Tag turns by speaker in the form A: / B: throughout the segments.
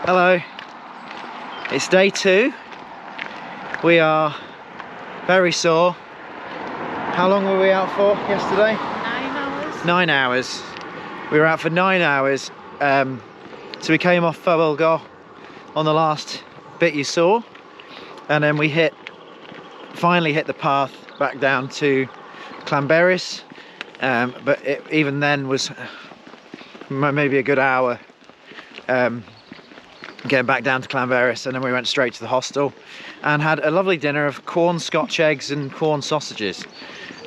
A: Hello, it's day 2. We are very sore. How long were we out for yesterday?
B: 9 hours.
A: 9 hours. We were out for 9 hours. So we came off Nodwell on the last bit you saw, and then we finally hit the path back down to Llanberis, but it even then was maybe a good hour getting back down to Llanberis, and then we went straight to the hostel and had a lovely dinner of corn Scotch eggs and corn sausages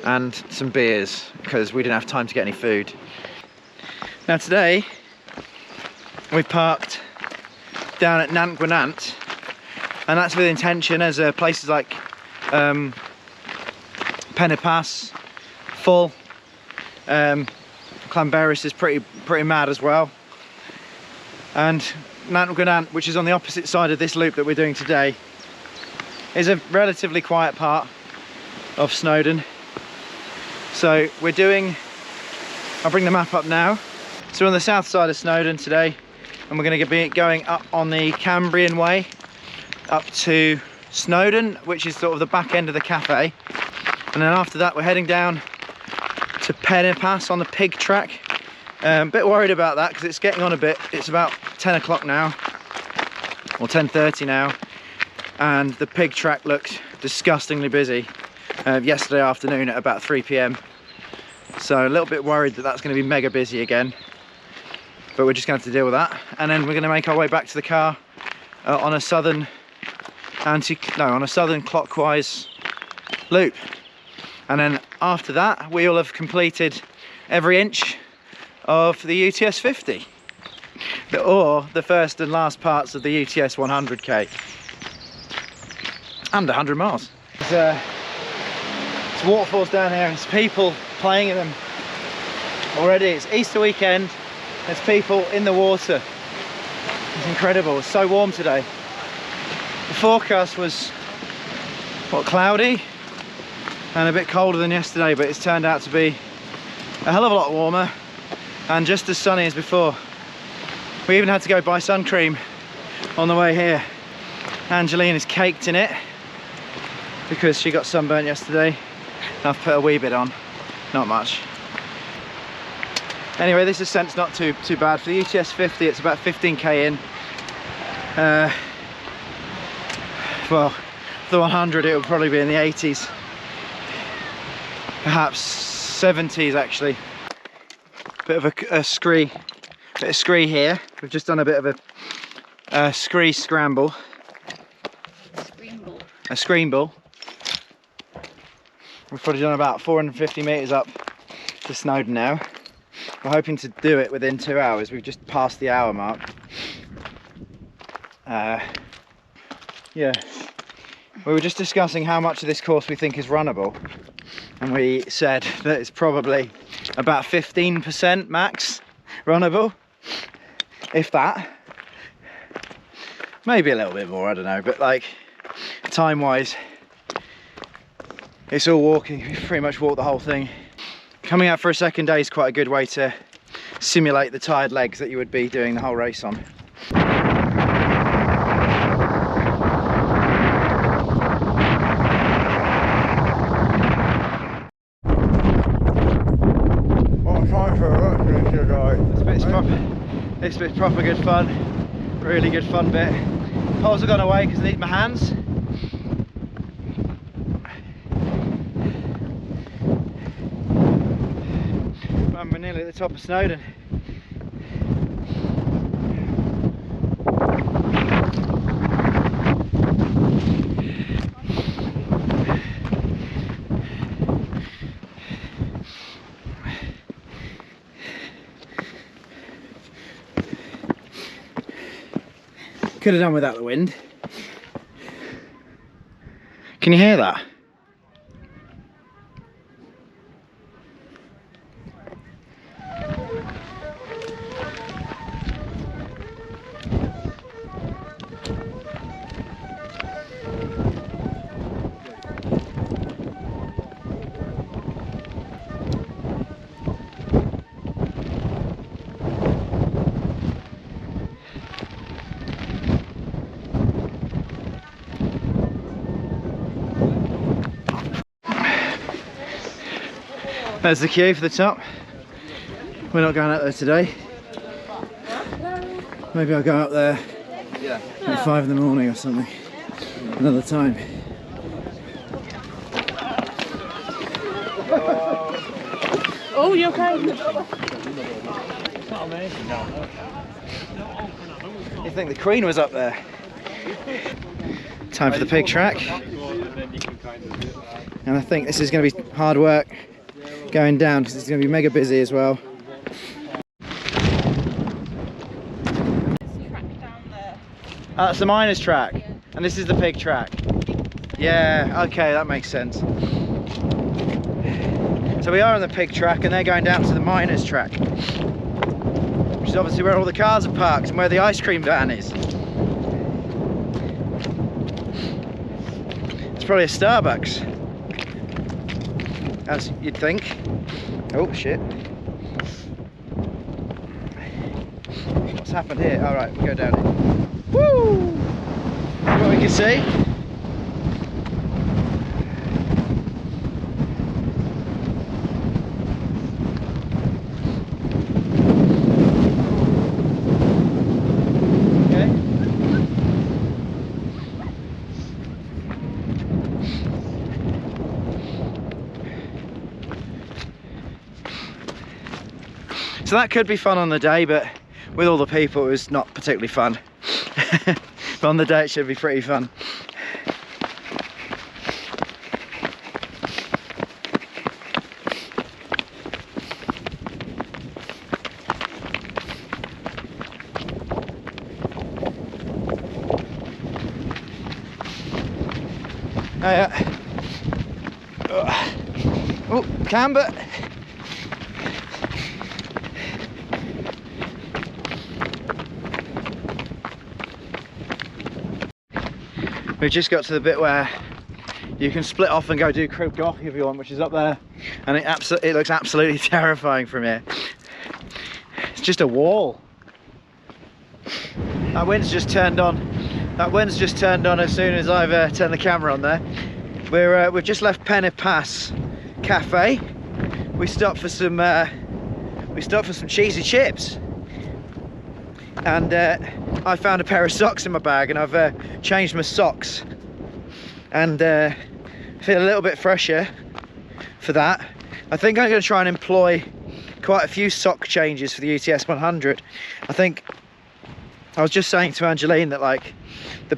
A: and some beers because we didn't have time to get any food. Now today we parked down at Nodwell, and that's with intention, as places like Pass full. Llanberis is pretty mad as well, and Nodwell, which is on the opposite side of this loop that we're doing today, is a relatively quiet part of Snowdon. So we're doing, I'll bring the map up now. So we're on the south side of Snowdon today, and we're going to be going up on the Cambrian way up to Snowdon, which is sort of the back end of the cafe, and then after that we're heading down to Pass on the pig track. A bit worried about that because it's getting on a bit. It's about 10 o'clock now, or 10:30 now, and the pig track looked disgustingly busy yesterday afternoon at about 3 p.m. So a little bit worried that that's going to be mega busy again, but we're just going to have to deal with that. And then we're going to make our way back to the car on a southern clockwise loop, and then after that we will have completed every inch of the UTS 50, or the first and last parts of the UTS 100k and 100 miles. There's waterfalls down here, and there's people playing in them already. It's Easter weekend, there's people in the water. It's incredible. It's so warm today. The forecast was cloudy and a bit colder than yesterday, but it's turned out to be a hell of a lot warmer and just as sunny as before. We even had to go buy sun cream on the way here. Angeline is caked in it because she got sunburnt yesterday. I've put a wee bit on, not much. Anyway, this ascent's not too bad. For the UTS 50, it's about 15k in. Well, for the 100 it will probably be in the 80s, perhaps 70s actually. Bit of a scree here. We've just done a bit of a scree scramble. A screamble. We've probably done about 450 metres up to Snowdon now. We're hoping to do it within 2 hours. We've just passed the hour mark. Yeah. We were just discussing how much of this course we think is runnable, and we said that it's probably about 15% max runnable, if that. Maybe a little bit more, I don't know, but like time wise it's all walking. We pretty much walked the whole thing. Coming out for a second day is quite a good way to simulate the tired legs that you would be doing the whole race on. This bit's proper good fun, really good fun bit. Poles have gone away because I need my hands. Man, we're nearly at the top of Snowdon. Could have done without the wind. Can you hear that? There's the queue for the top. We're not going out there today. Maybe I'll go up there at 5 in the morning or something. Another time.
B: Oh, you okay?
A: You think the Queen was up there? Time for the pig track. And I think this is going to be hard work going down because it's going to be mega busy as well. That's the miners' track, and this is the pig track. Yeah, okay, that makes sense. So we are on the pig track and they're going down to the miners' track, which is obviously where all the cars are parked and where the ice cream van is. It's probably a Starbucks, as you'd think. Oh shit. What's happened here? All right, we go down here. Woo! What we can see. Okay. So that could be fun on the day, but with all the people it was not particularly fun. But on the day it should be pretty fun. Oh yeah. Oh, camber. We've just got to the bit where you can split off and go do Crib Goch if you want, which is up there, and it looks absolutely terrifying from here. It's just a wall. That wind's just turned on. That wind's just turned on as soon as I've turned the camera on there. We've just left Penny Pass Cafe. We stopped for some cheesy chips, and I found a pair of socks in my bag, and I've changed my socks and feel a little bit fresher for that. I think I'm going to try and employ quite a few sock changes for the UTS 100. I was just saying to Angeline that like the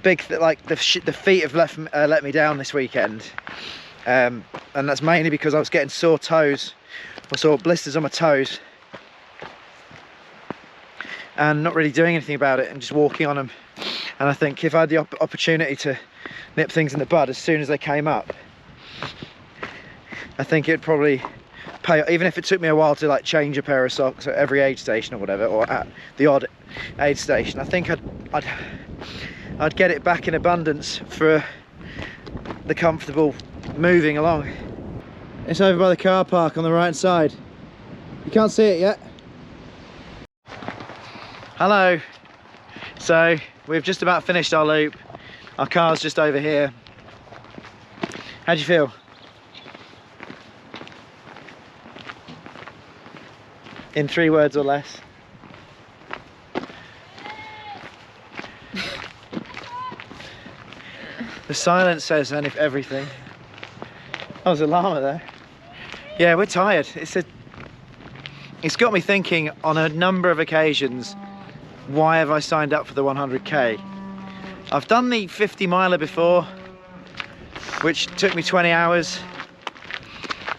A: feet have let me down this weekend, and that's mainly because I was getting sore toes, or sore blisters on my toes, and not really doing anything about it and just walking on them. And I think if I had the opportunity to nip things in the bud as soon as they came up, I think it'd probably pay, even if it took me a while to like change a pair of socks at every aid station or whatever, or at the odd aid station. I think I'd get it back in abundance for the comfortable moving along. It's over by the car park on the right side. You can't see it yet. Hello. So we've just about finished our loop. Our car's just over here. How do you feel? In 3 words or less. The silence says everything. Oh, there's a llama there. Yeah, we're tired. It's got me thinking on a number of occasions, why have I signed up for the 100k? I've done the 50 miler before, which took me 20 hours,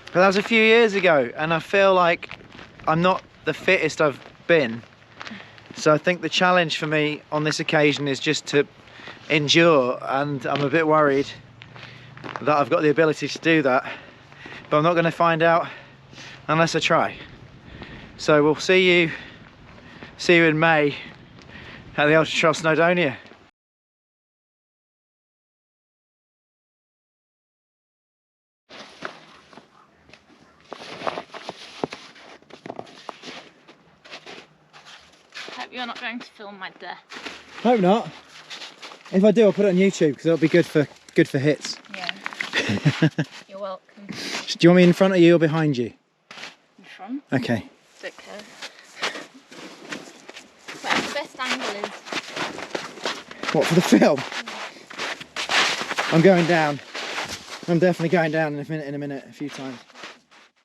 A: but that was a few years ago, and I feel like I'm not the fittest I've been. So I think the challenge for me on this occasion is just to endure, and I'm a bit worried that I've got the ability to do that, but I'm not going to find out unless I try. So we'll see you in May at the Ultra Trail Snowdonia.
B: Hope you're not going to film my death.
A: Hope not. If I do, I'll put it on YouTube because it'll be good for hits.
B: Yeah. You're welcome.
A: Do you want me in front of you or behind you?
B: from.
A: Okay.
B: Bit close. Where's the best angle is?
A: What, for the film? I'm going down. I'm definitely going down in a minute, a few times.